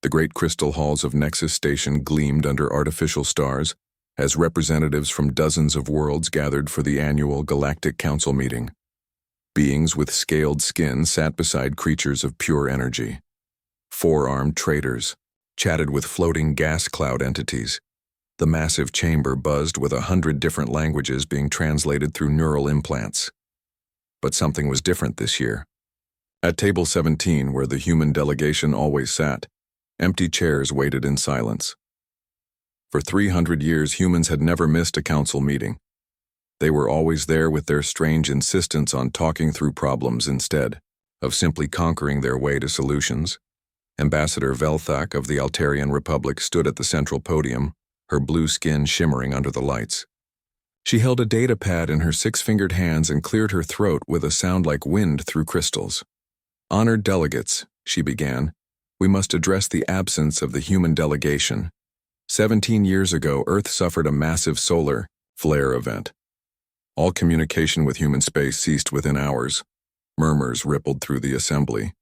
The great crystal halls of Nexus Station gleamed under artificial stars as representatives from dozens of worlds gathered for the annual Galactic Council meeting. Beings with scaled skin sat beside creatures of pure energy. Four-armed traders chatted with floating gas cloud entities. The massive chamber buzzed with 100 different languages being translated through neural implants. But something was different this year. At table 17, where the human delegation always sat, empty chairs waited in silence. For 300 years, humans had never missed a council meeting. They were always there with their strange insistence on talking through problems instead of simply conquering their way to solutions. Ambassador Velthak of the Altarian Republic stood at the central podium, her blue skin shimmering under the lights. She held a data pad in her six-fingered hands and cleared her throat with a sound like wind through crystals. "Honored delegates," she began, "we must address the absence of the human delegation. 17 years ago, Earth suffered a massive solar flare event. All communication with human space ceased within hours. Murmurs rippled through the assembly.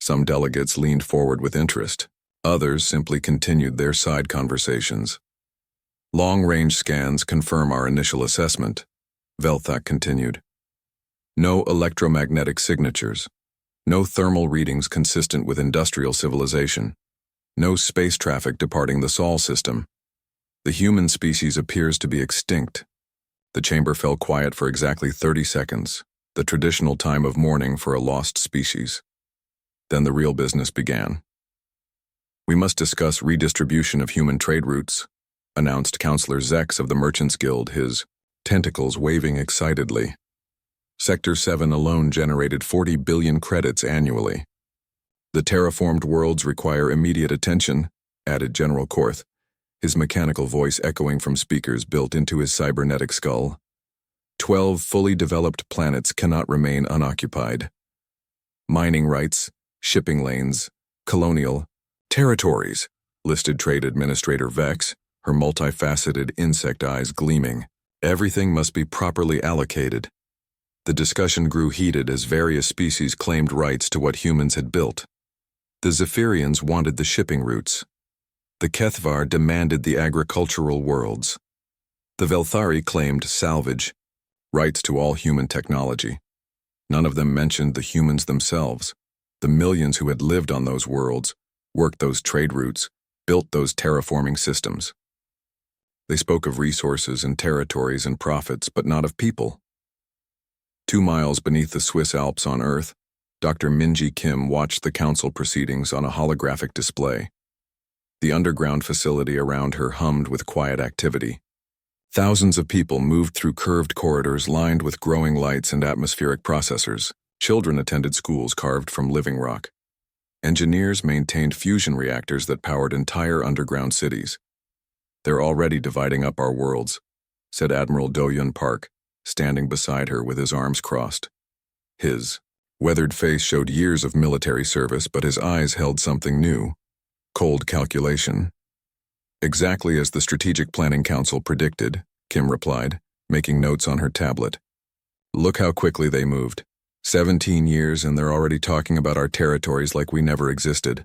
Some delegates leaned forward with interest. Others simply continued their side conversations. Long-range scans confirm our initial assessment," Velthak continued. "No electromagnetic signatures. No thermal readings consistent with industrial civilization. No space traffic departing the Sol system. The human species appears to be extinct." The chamber fell quiet for exactly 30 seconds, the traditional time of mourning for a lost species. Then the real business began. "We must discuss redistribution of human trade routes," announced Counselor Zex of the Merchants Guild, his tentacles waving excitedly. "Sector 7 alone generated 40 billion credits annually. The terraformed worlds require immediate attention," added General Korth, his mechanical voice echoing from speakers built into his cybernetic skull. 12 fully developed planets cannot remain unoccupied. Mining rights, shipping lanes, colonial territories, listed Trade Administrator Vex, her multifaceted insect eyes gleaming. Everything must be properly allocated. The discussion grew heated as various species claimed rights to what humans had built. The Zephyrians wanted the shipping routes. The Kethvar demanded the agricultural worlds. The Velthari claimed salvage, rights to all human technology. None of them mentioned the humans themselves, the millions who had lived on those worlds, worked those trade routes, built those terraforming systems. They spoke of resources and territories and profits, but not of people. 2 miles beneath the Swiss Alps on Earth, Dr. Minji Kim watched the council proceedings on a holographic display. The underground facility around her hummed with quiet activity. Thousands of people moved through curved corridors lined with growing lights and atmospheric processors. Children attended schools carved from living rock. Engineers maintained fusion reactors that powered entire underground cities. "They're already dividing up our worlds," said Admiral Do-Yun Park, standing beside her with his arms crossed. His weathered face showed years of military service, but his eyes held something new. Cold calculation. "Exactly as the Strategic Planning Council predicted," Kim replied, making notes on her tablet. "Look how quickly they moved. 17 years and they're already talking about our territories like we never existed."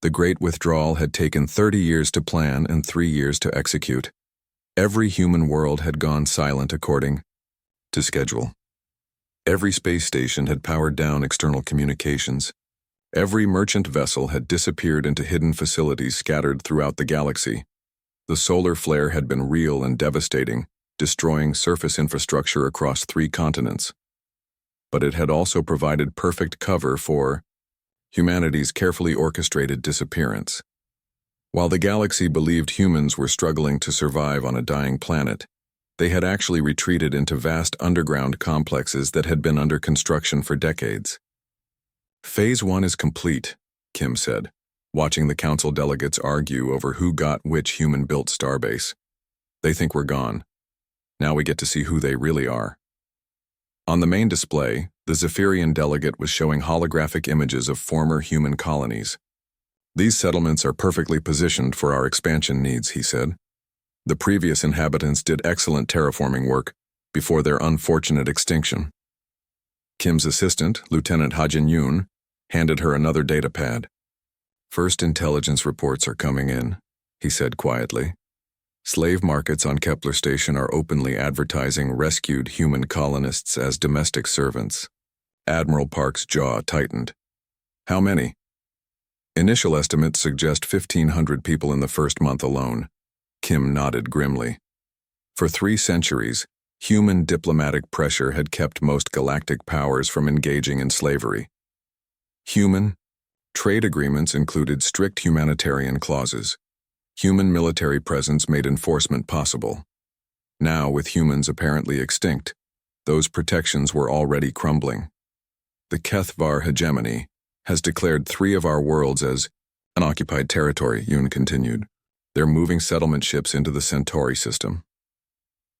The Great Withdrawal had taken 30 years to plan and 3 years to execute. Every human world had gone silent according to schedule. Every space station had powered down external communications. Every merchant vessel had disappeared into hidden facilities scattered throughout the galaxy. The solar flare had been real and devastating, destroying surface infrastructure across 3 continents. But it had also provided perfect cover for humanity's carefully orchestrated disappearance. While the galaxy believed humans were struggling to survive on a dying planet, they had actually retreated into vast underground complexes that had been under construction for decades. "Phase 1 is complete," Kim said, watching the council delegates argue over who got which human-built starbase. "They think we're gone. Now we get to see who they really are." On the main display, the Zephyrian delegate was showing holographic images of former human colonies. "These settlements are perfectly positioned for our expansion needs," he said. "The previous inhabitants did excellent terraforming work before their unfortunate extinction." Kim's assistant, Lieutenant Ha Jin-yoon, handed her another data pad. First intelligence reports are coming in, he said quietly. Slave markets on Kepler Station are openly advertising rescued human colonists as domestic servants. Admiral Park's jaw tightened. How many? Initial estimates suggest 1,500 people in the first month alone. Kim nodded grimly. For 3 centuries, human diplomatic pressure had kept most galactic powers from engaging in slavery. Human trade agreements included strict humanitarian clauses. Human military presence made enforcement possible. Now, with humans apparently extinct, those protections were already crumbling. The HFY hegemony has declared 3 of our worlds as unoccupied territory, Yoon continued. They're moving settlement ships into the Centauri system.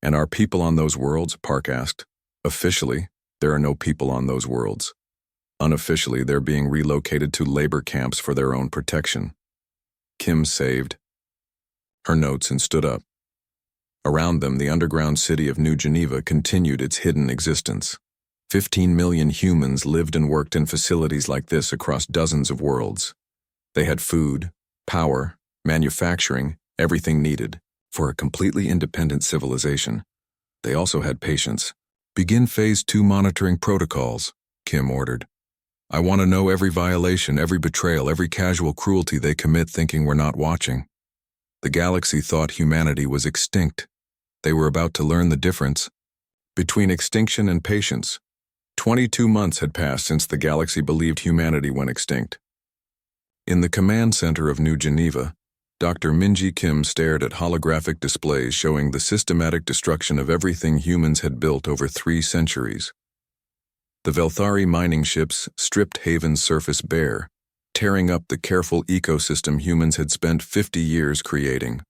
And are people on those worlds? Park asked. Officially, there are no people on those worlds. Unofficially, they're being relocated to labor camps for their own protection. Kim saved her notes and stood up. Around them, the underground city of New Geneva continued its hidden existence. 15 million humans lived and worked in facilities like this across dozens of worlds. They had food, power, manufacturing, everything needed for a completely independent civilization. They also had patience. Begin Phase 2 monitoring protocols, Kim ordered. I want to know every violation, every betrayal, every casual cruelty they commit thinking we're not watching. The galaxy thought humanity was extinct. They were about to learn the difference between extinction and patience. 22 months had passed since the galaxy believed humanity went extinct. In the command center of New Geneva, Dr. Minji Kim stared at holographic displays showing the systematic destruction of everything humans had built over 3 centuries. The Velthari mining ships stripped Haven's surface bare, tearing up the careful ecosystem humans had spent 50 years creating.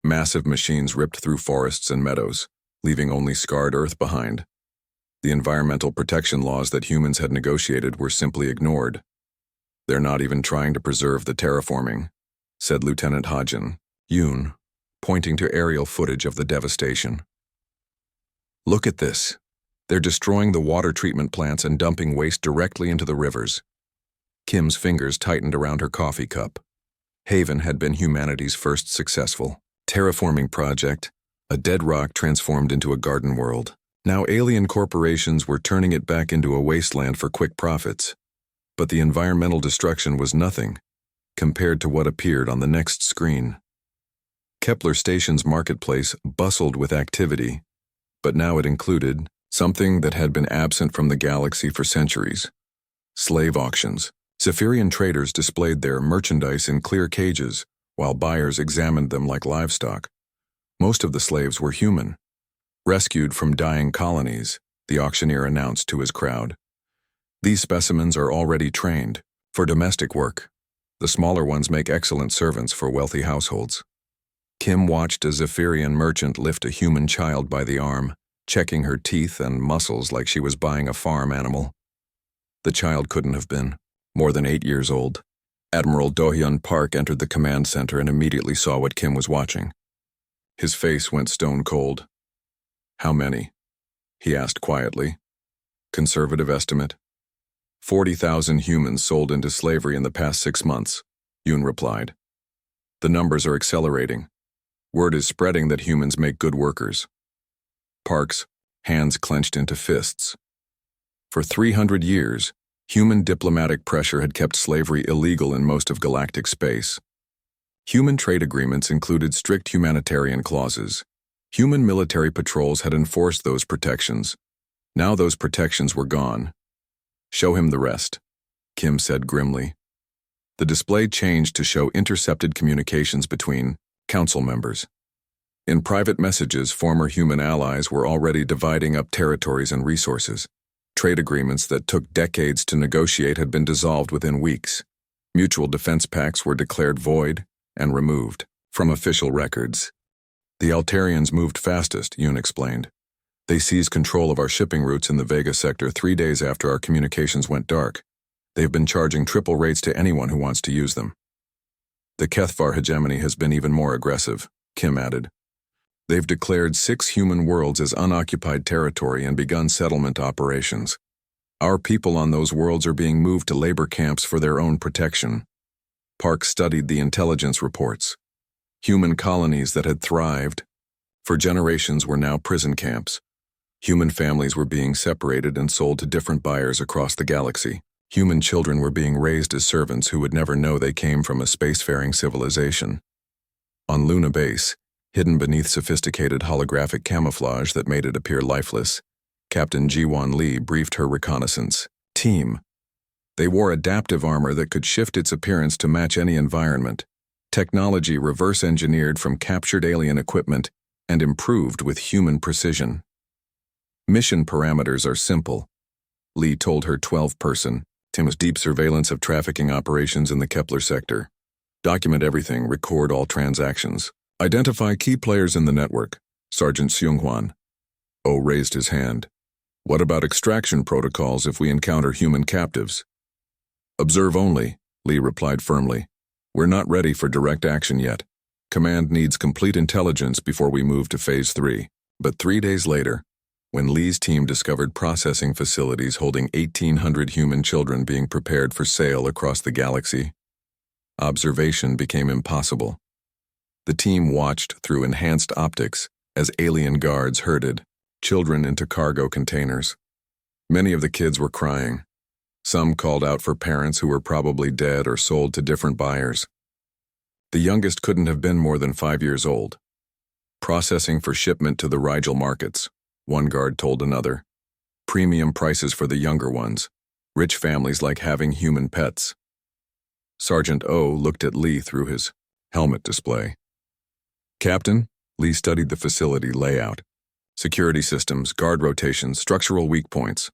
Massive machines ripped through forests and meadows, leaving only scarred earth behind. The environmental protection laws that humans had negotiated were simply ignored. They're not even trying to preserve the terraforming, said Lieutenant Hajin, Yoon, pointing to aerial footage of the devastation. Look at this. They're destroying the water treatment plants and dumping waste directly into the rivers. Kim's fingers tightened around her coffee cup. Haven had been humanity's first successful terraforming project, a dead rock transformed into a garden world. Now alien corporations were turning it back into a wasteland for quick profits. But the environmental destruction was nothing compared to what appeared on the next screen. Kepler Station's marketplace bustled with activity, but now it included something that had been absent from the galaxy for centuries. Slave auctions. Zephyrian traders displayed their merchandise in clear cages, while buyers examined them like livestock. Most of the slaves were human. Rescued from dying colonies, the auctioneer announced to his crowd. These specimens are already trained for domestic work. The smaller ones make excellent servants for wealthy households. Kim watched a Zephyrian merchant lift a human child by the arm, checking her teeth and muscles like she was buying a farm animal. The child couldn't have been more than 8 years old. Admiral Do-hyun Park entered the command center and immediately saw what Kim was watching. His face went stone cold. How many? He asked quietly. Conservative estimate. 40,000 humans sold into slavery in the past 6 months, Yoon replied. The numbers are accelerating. Word is spreading that humans make good workers. Park's hands clenched into fists. For 300 years, human diplomatic pressure had kept slavery illegal in most of galactic space. Human trade agreements included strict humanitarian clauses. Human military patrols had enforced those protections. Now those protections were gone. Show him the rest, Kim said grimly. The display changed to show intercepted communications between council members. In private messages, former human allies were already dividing up territories and resources. Trade agreements that took decades to negotiate had been dissolved within weeks. Mutual defense pacts were declared void and removed from official records. The Altarians moved fastest, Yoon explained. They seized control of our shipping routes in the Vega sector 3 days after our communications went dark. They've been charging triple rates to anyone who wants to use them. The HFY hegemony has been even more aggressive, Kim added. They've declared 6 human worlds as unoccupied territory and begun settlement operations. Our people on those worlds are being moved to labor camps for their own protection. Park studied the intelligence reports. Human colonies that had thrived for generations were now prison camps. Human families were being separated and sold to different buyers across the galaxy. Human children were being raised as servants who would never know they came from a spacefaring civilization. On Luna Base, hidden beneath sophisticated holographic camouflage that made it appear lifeless, Captain Jiwon Lee briefed her reconnaissance team. They wore adaptive armor that could shift its appearance to match any environment, technology reverse-engineered from captured alien equipment and improved with human precision. Mission parameters are simple, Lee told her 12-person team's deep surveillance of trafficking operations in the Kepler sector. Document everything, record all transactions. Identify key players in the network, Sergeant Seung-hwan. Oh raised his hand. What about extraction protocols if we encounter human captives? Observe only, Lee replied firmly. We're not ready for direct action yet. Command needs complete intelligence before we move to Phase 3. But 3 days later, when Lee's team discovered processing facilities holding 1,800 human children being prepared for sale across the galaxy, observation became impossible. The team watched through enhanced optics as alien guards herded children into cargo containers. Many of the kids were crying. Some called out for parents who were probably dead or sold to different buyers. The youngest couldn't have been more than 5 years old. Processing for shipment to the Rigel markets, one guard told another. Premium prices for the younger ones. Rich families like having human pets. Sergeant O looked at Lee through his helmet display. Captain, Lee studied the facility layout. Security systems, guard rotations, structural weak points.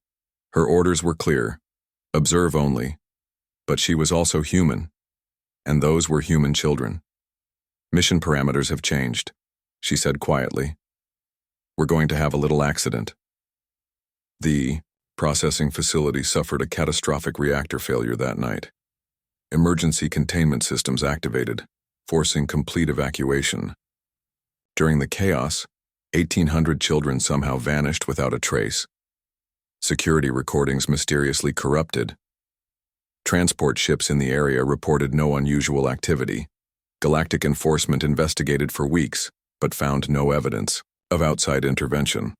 Her orders were clear. Observe only. But she was also human. And those were human children. Mission parameters have changed, she said quietly. We're going to have a little accident. The processing facility suffered a catastrophic reactor failure that night. Emergency containment systems activated, forcing complete evacuation. During the chaos, 1,800 children somehow vanished without a trace. Security recordings mysteriously corrupted. Transport ships in the area reported no unusual activity. Galactic enforcement investigated for weeks, but found no evidence of outside intervention.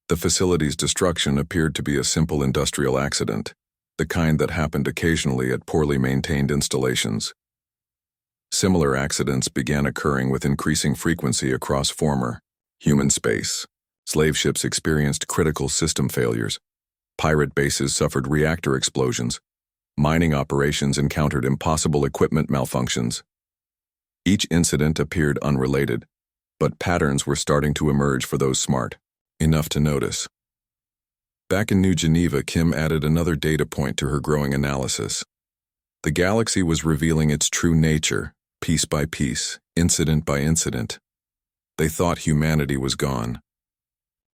The facility's destruction appeared to be a simple industrial accident, the kind that happened occasionally at poorly maintained installations. Similar accidents began occurring with increasing frequency across former human space. Slave ships experienced critical system failures. Pirate bases suffered reactor explosions. Mining operations encountered impossible equipment malfunctions. Each incident appeared unrelated, but patterns were starting to emerge for those smart enough to notice. Back in New Geneva, Kim added another data point to her growing analysis. The galaxy was revealing its true nature, piece by piece, incident by incident. They thought humanity was gone.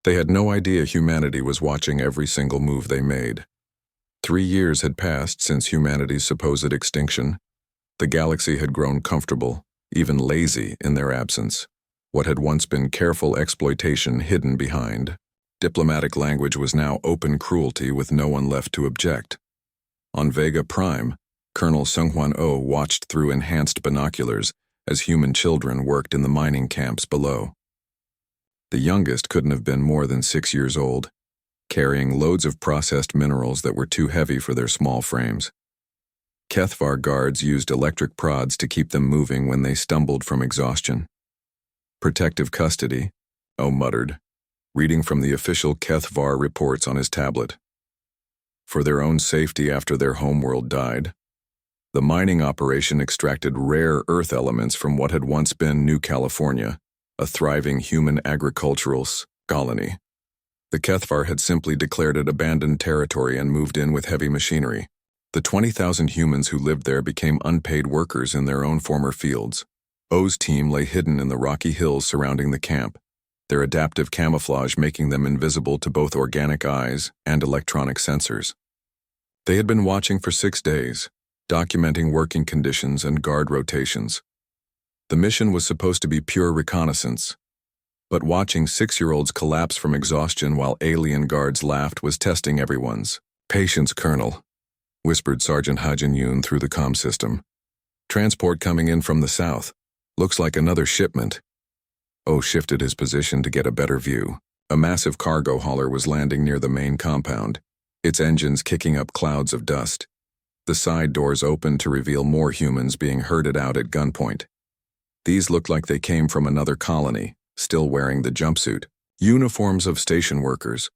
They had no idea humanity was watching every single move they made. 3 years had passed since humanity's supposed extinction. The galaxy had grown comfortable, even lazy in their absence. What had once been careful exploitation hidden behind diplomatic language was now open cruelty with no one left to object. On Vega Prime, Colonel Seung-hwan-oh watched through enhanced binoculars as human children worked in the mining camps below. The youngest couldn't have been more than 6 years old, carrying loads of processed minerals that were too heavy for their small frames. Kethvar guards used electric prods to keep them moving when they stumbled from exhaustion. Protective custody, O muttered, reading from the official Kethvar reports on his tablet. For their own safety after their homeworld died, the mining operation extracted rare earth elements from what had once been New California, a thriving human agricultural colony. The Kethvar had simply declared it abandoned territory and moved in with heavy machinery. The 20,000 humans who lived there became unpaid workers in their own former fields. O's team lay hidden in the rocky hills surrounding the camp, their adaptive camouflage making them invisible to both organic eyes and electronic sensors. They had been watching for 6 days, documenting working conditions and guard rotations. The mission was supposed to be pure reconnaissance, but watching 6-year-olds collapse from exhaustion while alien guards laughed was testing everyone's patience. Colonel, whispered Sergeant Ha Jin-yoon through the comm system. Transport coming in from the south. Looks like another shipment. O shifted his position to get a better view. A massive cargo hauler was landing near the main compound, its engines kicking up clouds of dust. The side doors opened to reveal more humans being herded out at gunpoint. These looked like they came from another colony, still wearing the jumpsuit. Uniforms of station workers.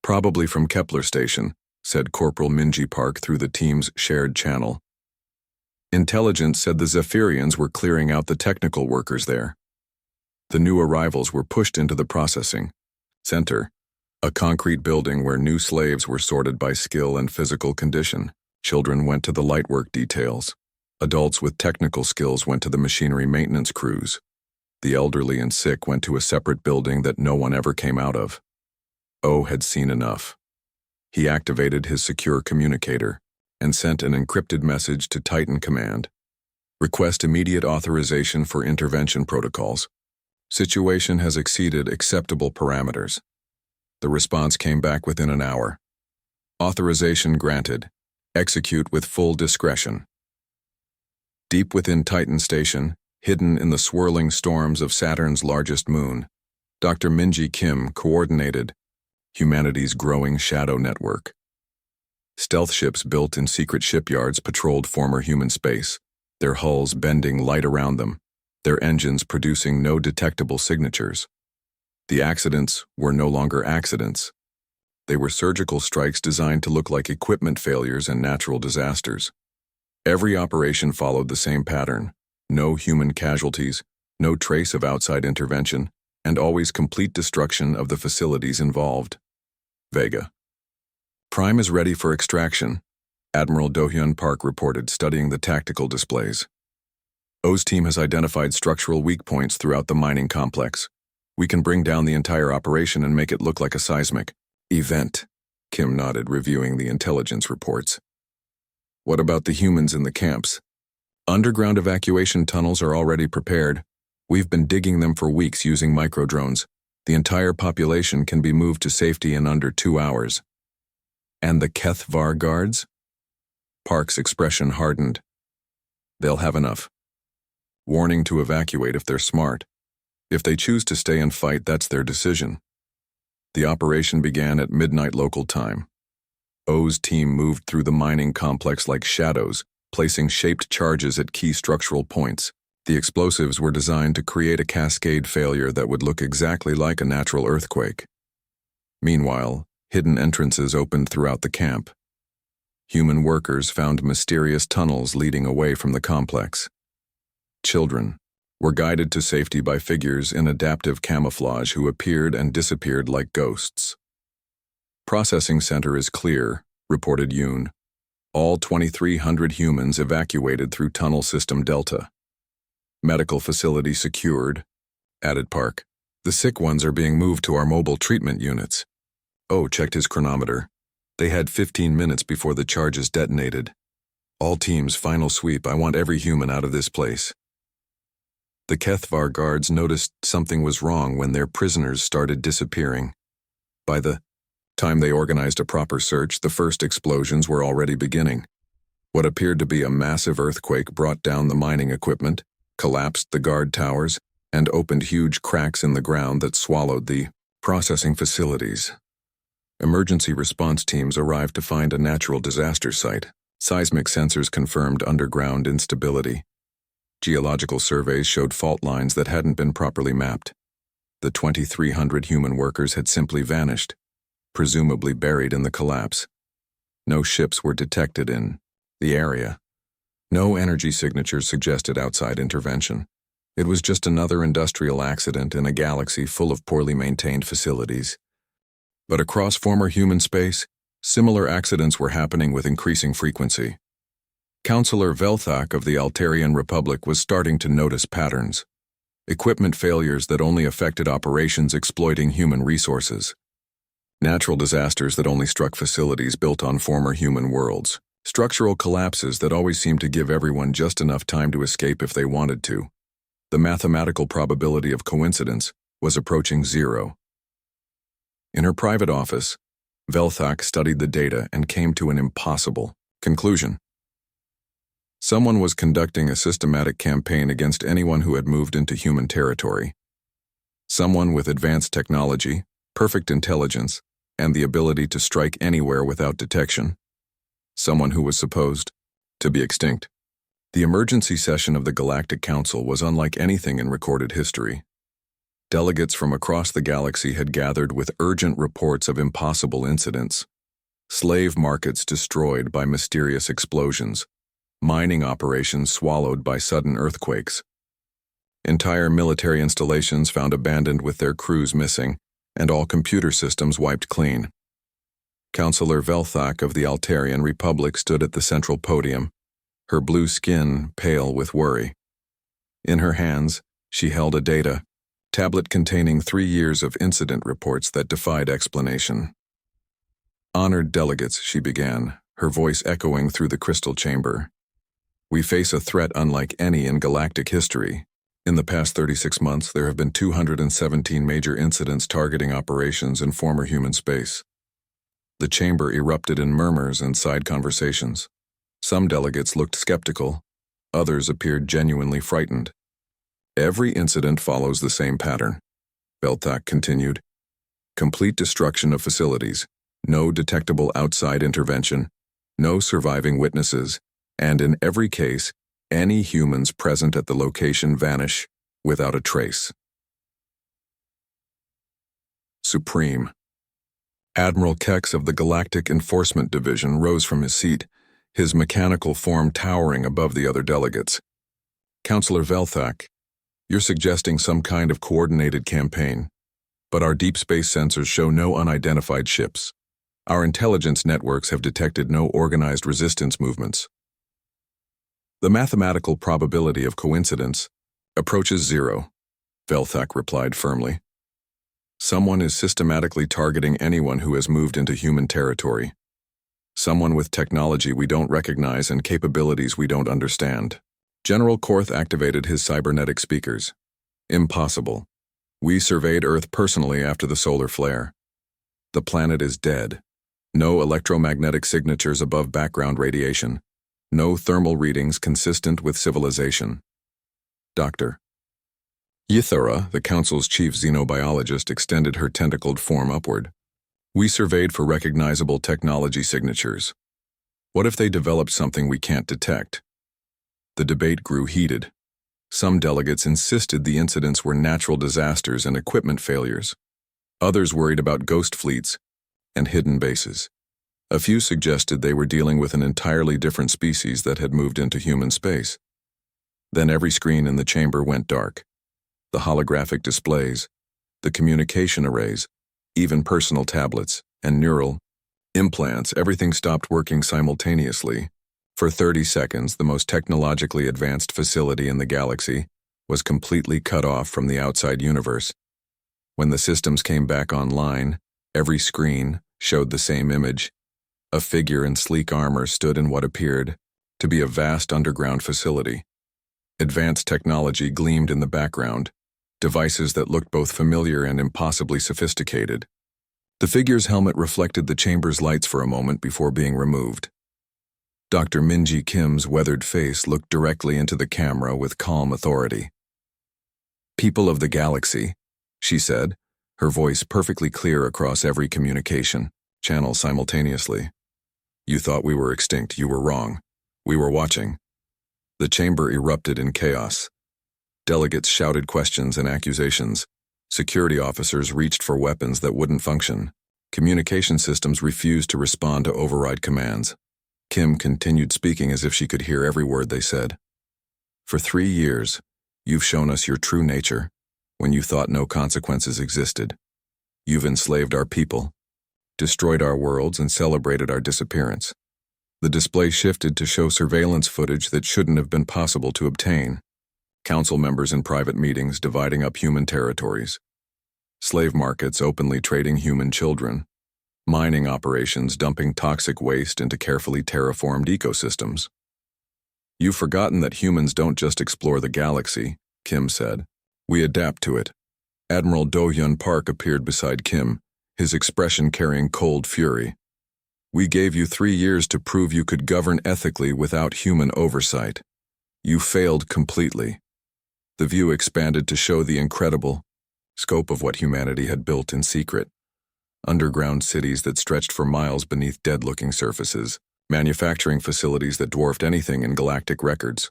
Probably from Kepler Station, said Corporal Minji Park through the team's shared channel. Intelligence said the Zephyrians were clearing out the technical workers there. The new arrivals were pushed into the processing center, a concrete building where new slaves were sorted by skill and physical condition. Children went to the lightwork details. Adults with technical skills went to the machinery maintenance crews. The elderly and sick went to a separate building that no one ever came out of. O had seen enough. He activated his secure communicator and sent an encrypted message to Titan Command. Request immediate authorization for intervention protocols. Situation has exceeded acceptable parameters. The response came back within an hour. Authorization granted. Execute with full discretion. Deep within Titan Station, hidden in the swirling storms of Saturn's largest moon, Dr. Minji Kim coordinated humanity's growing shadow network. Stealth ships built in secret shipyards patrolled former human space, their hulls bending light around them, their engines producing no detectable signatures. The accidents were no longer accidents. They were surgical strikes designed to look like equipment failures and natural disasters. Every operation followed the same pattern: no human casualties, no trace of outside intervention, and always complete destruction of the facilities involved. Vega. Prime is ready for extraction, Admiral Do-hyun Park reported, studying the tactical displays. O's team has identified structural weak points throughout the mining complex. We can bring down the entire operation and make it look like a seismic event, Kim nodded, reviewing the intelligence reports. What about the humans in the camps? Underground evacuation tunnels are already prepared. We've been digging them for weeks using microdrones. The entire population can be moved to safety in under 2 hours. And the HFY guards? Park's expression hardened. They'll have enough. Warning to evacuate if they're smart. If they choose to stay and fight, that's their decision. The operation began at midnight local time. O's team moved through the mining complex like shadows, placing shaped charges at key structural points. The explosives were designed to create a cascade failure that would look exactly like a natural earthquake. Meanwhile, hidden entrances opened throughout the camp. Human workers found mysterious tunnels leading away from the complex. Children were guided to safety by figures in adaptive camouflage who appeared and disappeared like ghosts. Processing center is clear, reported Yoon. All 2,300 humans evacuated through Tunnel System Delta. Medical facility secured, added Park. The sick ones are being moved to our mobile treatment units. O checked his chronometer. They had 15 minutes before the charges detonated. All teams, final sweep. I want every human out of this place. The HFY guards noticed something was wrong when their prisoners started disappearing. By the time they organized a proper search, the first explosions were already beginning. What appeared to be a massive earthquake brought down the mining equipment, collapsed the guard towers, and opened huge cracks in the ground that swallowed the processing facilities. Emergency response teams arrived to find a natural disaster site. Seismic sensors confirmed underground instability. Geological surveys showed fault lines that hadn't been properly mapped. The 2,300 human workers had simply vanished, presumably buried in the collapse. No ships were detected in the area. No energy signatures suggested outside intervention. It was just another industrial accident in a galaxy full of poorly maintained facilities. But across former human space, similar accidents were happening with increasing frequency. Councillor Velthak of the Altarian Republic was starting to notice patterns. Equipment failures that only affected operations exploiting human resources. Natural disasters that only struck facilities built on former human worlds. Structural collapses that always seemed to give everyone just enough time to escape if they wanted to. The mathematical probability of coincidence was approaching zero. In her private office, Velthak studied the data and came to an impossible conclusion. Someone was conducting a systematic campaign against anyone who had moved into human territory. Someone with advanced technology, perfect intelligence, and the ability to strike anywhere without detection. Someone who was supposed to be extinct. The emergency session of the Galactic Council was unlike anything in recorded history. Delegates from across the galaxy had gathered with urgent reports of impossible incidents. Slave markets destroyed by mysterious explosions. Mining operations swallowed by sudden earthquakes. Entire military installations found abandoned with their crews missing, and all computer systems wiped clean. Councillor Velthak of the Altarian Republic stood at the central podium, her blue skin pale with worry. In her hands, she held a data tablet containing 3 years of incident reports that defied explanation. Honored delegates, she began, her voice echoing through the crystal chamber. We face a threat unlike any in galactic history. In the past 36 months, there have been 217 major incidents targeting operations in former human space. The chamber erupted in murmurs and side conversations. Some delegates looked skeptical, others appeared genuinely frightened. Every incident follows the same pattern, Velthak continued. Complete destruction of facilities, no detectable outside intervention, no surviving witnesses, and in every case, any humans present at the location vanish without a trace. Supreme. Admiral Kex of the Galactic Enforcement Division rose from his seat, his mechanical form towering above the other delegates. Councillor Velthak, you're suggesting some kind of coordinated campaign, but our deep space sensors show no unidentified ships. Our intelligence networks have detected no organized resistance movements. The mathematical probability of coincidence approaches 0, Velthak replied firmly. Someone is systematically targeting anyone who has moved into human territory. Someone with technology we don't recognize and capabilities we don't understand. General Korth activated his cybernetic speakers. Impossible. We surveyed Earth personally after the solar flare. The planet is dead. No electromagnetic signatures above background radiation. No thermal readings consistent with civilization. Dr. Ythara, the Council's chief xenobiologist, extended her tentacled form upward. We surveyed for recognizable technology signatures. What if they developed something we can't detect? The debate grew heated. Some delegates insisted the incidents were natural disasters and equipment failures. Others worried about ghost fleets and hidden bases. A few suggested they were dealing with an entirely different species that had moved into human space. Then every screen in the chamber went dark. The holographic displays, the communication arrays, even personal tablets, and neural implants, everything stopped working simultaneously. For 30 seconds, the most technologically advanced facility in the galaxy was completely cut off from the outside universe. When the systems came back online, every screen showed the same image. A figure in sleek armor stood in what appeared to be a vast underground facility. Advanced technology gleamed in the background, devices that looked both familiar and impossibly sophisticated. The figure's helmet reflected the chamber's lights for a moment before being removed. Dr. Minji Kim's weathered face looked directly into the camera with calm authority. People of the galaxy, she said, her voice perfectly clear across every communication channel simultaneously. You thought we were extinct. You were wrong. We were watching. The chamber erupted in chaos. Delegates shouted questions and accusations. Security officers reached for weapons that wouldn't function. Communication systems refused to respond to override commands. Kim continued speaking as if she could hear every word they said. For 3 years, you've shown us your true nature, when you thought no consequences existed. You've enslaved our people, destroyed our worlds, and celebrated our disappearance. The display shifted to show surveillance footage that shouldn't have been possible to obtain. Council members in private meetings dividing up human territories. Slave markets openly trading human children. Mining operations dumping toxic waste into carefully terraformed ecosystems. You've forgotten that humans don't just explore the galaxy, Kim said. We adapt to it. Admiral Do-Hyun Park appeared beside Kim, his expression carrying cold fury. We gave you 3 years to prove you could govern ethically without human oversight. You failed completely. The view expanded to show the incredible scope of what humanity had built in secret. Underground cities that stretched for miles beneath dead-looking surfaces, manufacturing facilities that dwarfed anything in galactic records,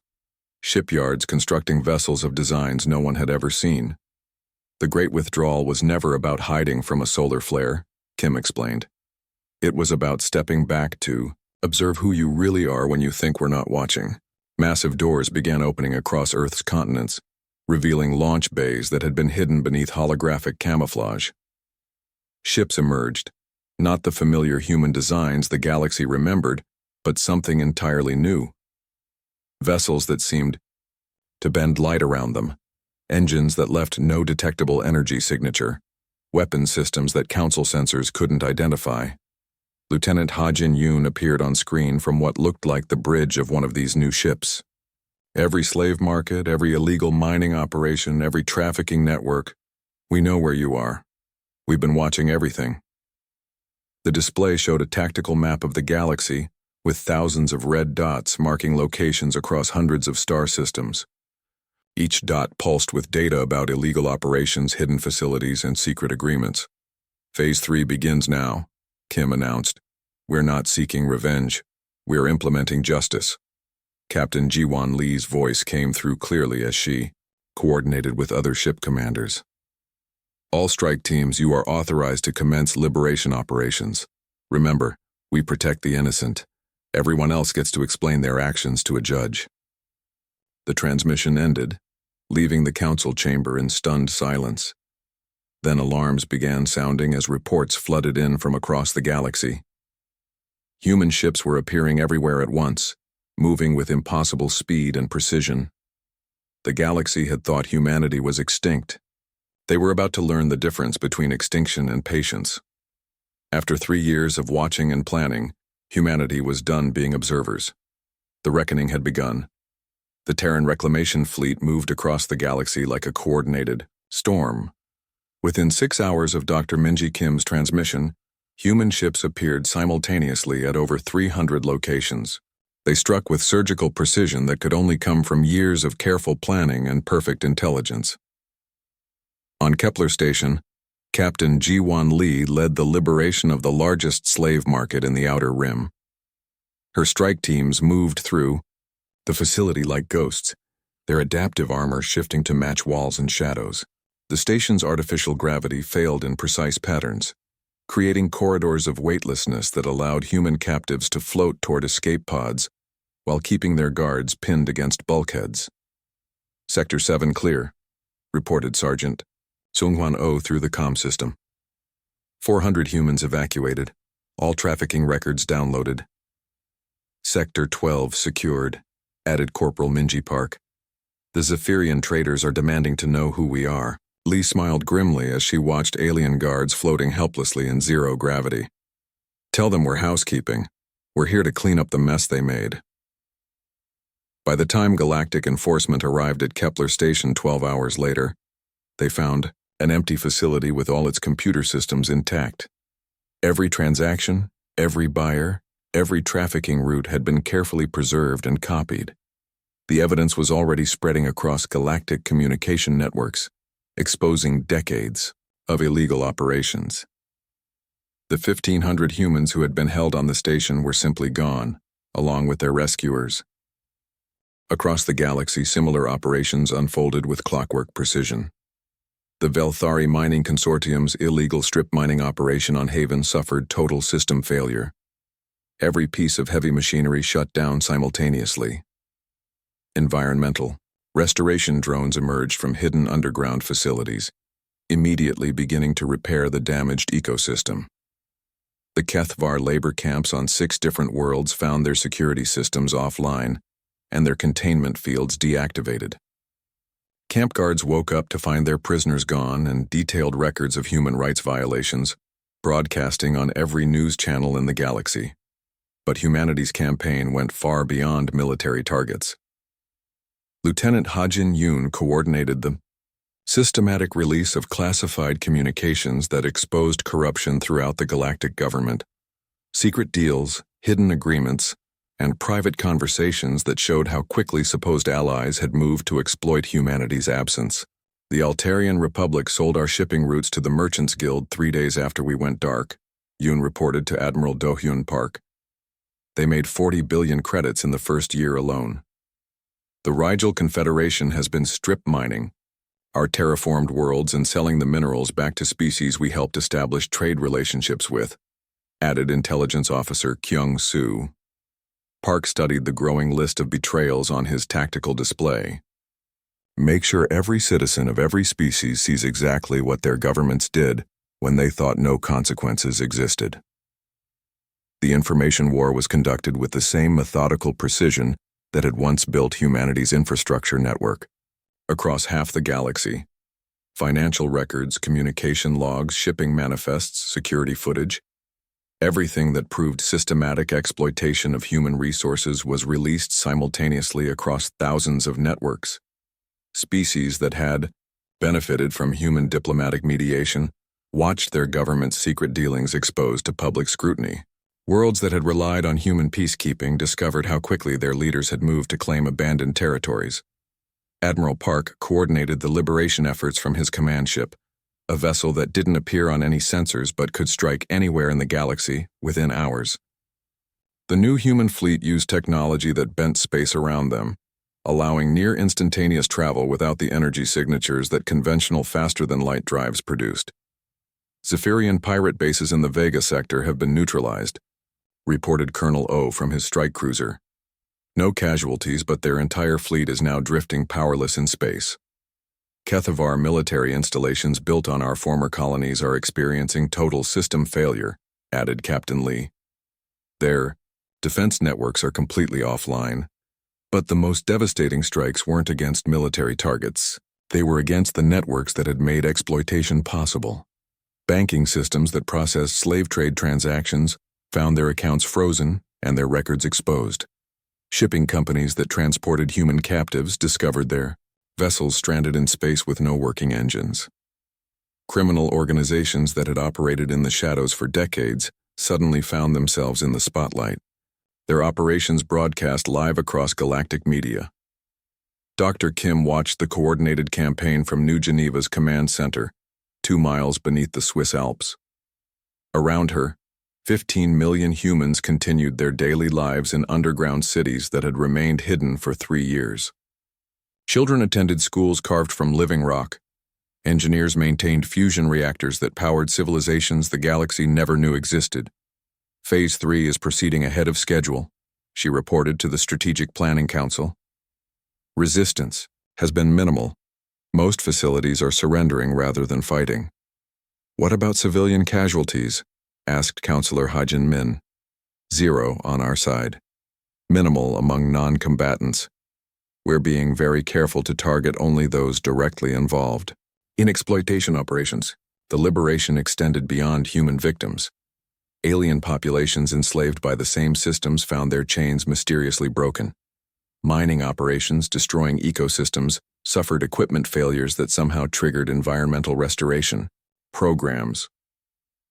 shipyards constructing vessels of designs no one had ever seen. The Great Withdrawal was never about hiding from a solar flare, Kim explained. It was about stepping back to observe who you really are when you think we're not watching. Massive doors began opening across Earth's continents, revealing launch bays that had been hidden beneath holographic camouflage. Ships emerged, not the familiar human designs the galaxy remembered, but something entirely new. Vessels that seemed to bend light around them, engines that left no detectable energy signature, weapon systems that council sensors couldn't identify. Lieutenant Ha-Jin Yoon appeared on screen from what looked like the bridge of one of these new ships. Every slave market, every illegal mining operation, every trafficking network, we know where you are. We've been watching everything. The display showed a tactical map of the galaxy, with thousands of red dots marking locations across hundreds of star systems. Each dot pulsed with data about illegal operations, hidden facilities, and secret agreements. Phase 3 begins now, Kim announced. We're not seeking revenge. We're implementing justice. Captain Ji-Won Lee's voice came through clearly as she coordinated with other ship commanders. All strike teams, you are authorized to commence liberation operations. Remember, we protect the innocent. Everyone else gets to explain their actions to a judge. The transmission ended, leaving the council chamber in stunned silence. Then alarms began sounding as reports flooded in from across the galaxy. Human ships were appearing everywhere at once, moving with impossible speed and precision. The galaxy had thought humanity was extinct. They were about to learn the difference between extinction and patience. After 3 years of watching and planning, humanity was done being observers. The reckoning had begun. The Terran Reclamation Fleet moved across the galaxy like a coordinated storm. Within 6 hours of Dr. Minji Kim's transmission, human ships appeared simultaneously at over 300 locations. They struck with surgical precision that could only come from years of careful planning and perfect intelligence. On Kepler Station, Captain Ji-Won Lee led the liberation of the largest slave market in the Outer Rim. Her strike teams moved through the facility like ghosts, their adaptive armor shifting to match walls and shadows. The station's artificial gravity failed in precise patterns, creating corridors of weightlessness that allowed human captives to float toward escape pods while keeping their guards pinned against bulkheads. Sector 7 clear, reported Sergeant Seung-Hwan Oh through the comm system. 400 humans evacuated, all trafficking records downloaded. Sector 12 secured, added Corporal Minji Park. The Zephyrian traders are demanding to know who we are. Lee smiled grimly as she watched alien guards floating helplessly in zero gravity. Tell them we're housekeeping. We're here to clean up the mess they made. By the time Galactic Enforcement arrived at Kepler Station 12 hours later, they found an empty facility with all its computer systems intact. Every transaction, every buyer, every trafficking route had been carefully preserved and copied. The evidence was already spreading across galactic communication networks, exposing decades of illegal operations. The 1,500 humans who had been held on the station were simply gone, along with their rescuers. Across the galaxy, similar operations unfolded with clockwork precision. The Velthari Mining Consortium's illegal strip mining operation on Haven suffered total system failure. Every piece of heavy machinery shut down simultaneously. Environmental restoration drones emerged from hidden underground facilities, immediately beginning to repair the damaged ecosystem. The Kethvar labor camps on 6 different worlds found their security systems offline and their containment fields deactivated. Camp guards woke up to find their prisoners gone and detailed records of human rights violations broadcasting on every news channel in the galaxy. But humanity's campaign went far beyond military targets. Lieutenant Ha-Jin Yoon coordinated the systematic release of classified communications that exposed corruption throughout the galactic government, Secret deals, hidden agreements, and private conversations that showed how quickly supposed allies had moved to exploit humanity's absence. The Altarian Republic sold our shipping routes to the Merchants Guild 3 days after we went dark, Yoon reported to Admiral Do-hyun Park. They made 40 billion credits in the first year alone. The Rigel Confederation has been strip mining our terraformed worlds and selling the minerals back to species we helped establish trade relationships with, added Intelligence Officer Kyung-soo. Park studied the growing list of betrayals on his tactical display. Make sure every citizen of every species sees exactly what their governments did when they thought no consequences existed. The information war was conducted with the same methodical precision that had once built humanity's infrastructure network. Across half the galaxy, financial records, communication logs, shipping manifests, security footage, everything that proved systematic exploitation of human resources was released simultaneously across thousands of networks. Species that had benefited from human diplomatic mediation watched their government's secret dealings exposed to public scrutiny. Worlds that had relied on human peacekeeping discovered how quickly their leaders had moved to claim abandoned territories. Admiral Park coordinated the liberation efforts from his command ship, a vessel that didn't appear on any sensors but could strike anywhere in the galaxy within hours. The new human fleet used technology that bent space around them, allowing near instantaneous travel without the energy signatures that conventional faster-than-light drives produced. Zephyrian pirate bases in the Vega sector have been neutralized, reported Colonel O from his strike cruiser. No casualties, but their entire fleet is now drifting powerless in space. Kethavar military installations built on our former colonies are experiencing total system failure, added Captain Lee. Their defense networks are completely offline. But the most devastating strikes weren't against military targets. They were against the networks that had made exploitation possible. Banking systems that processed slave trade transactions found their accounts frozen and their records exposed. Shipping companies that transported human captives discovered their vessels stranded in space with no working engines. Criminal organizations that had operated in the shadows for decades suddenly found themselves in the spotlight. Their operations broadcast live across galactic media. Dr. Kim watched the coordinated campaign from New Geneva's command center, 2 miles beneath the Swiss Alps. Around her, 15 million humans continued their daily lives in underground cities that had remained hidden for 3 years. Children attended schools carved from living rock. Engineers maintained fusion reactors that powered civilizations the galaxy never knew existed. Phase 3 is proceeding ahead of schedule, she reported to the Strategic Planning Council. Resistance has been minimal. Most facilities are surrendering rather than fighting. What about civilian casualties? Asked Councillor Ha-Jin Min. 0 on our side. Minimal among non-combatants. We're being very careful to target only those directly involved. In exploitation operations, the liberation extended beyond human victims. Alien populations enslaved by the same systems found their chains mysteriously broken. Mining operations destroying ecosystems suffered equipment failures that somehow triggered environmental restoration. Programs.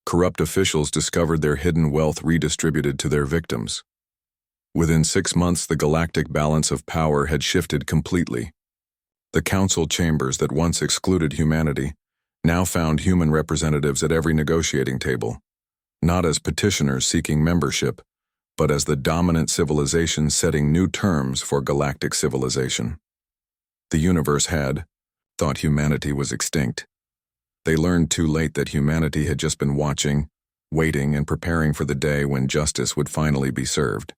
Corrupt officials discovered their hidden wealth redistributed to their victims. Within 6 months, the galactic balance of power had shifted completely. The council chambers that once excluded humanity now found human representatives at every negotiating table, not as petitioners seeking membership, but as the dominant civilization setting new terms for galactic civilization. The universe had thought humanity was extinct. They learned too late that humanity had just been watching, waiting, and preparing for the day when justice would finally be served.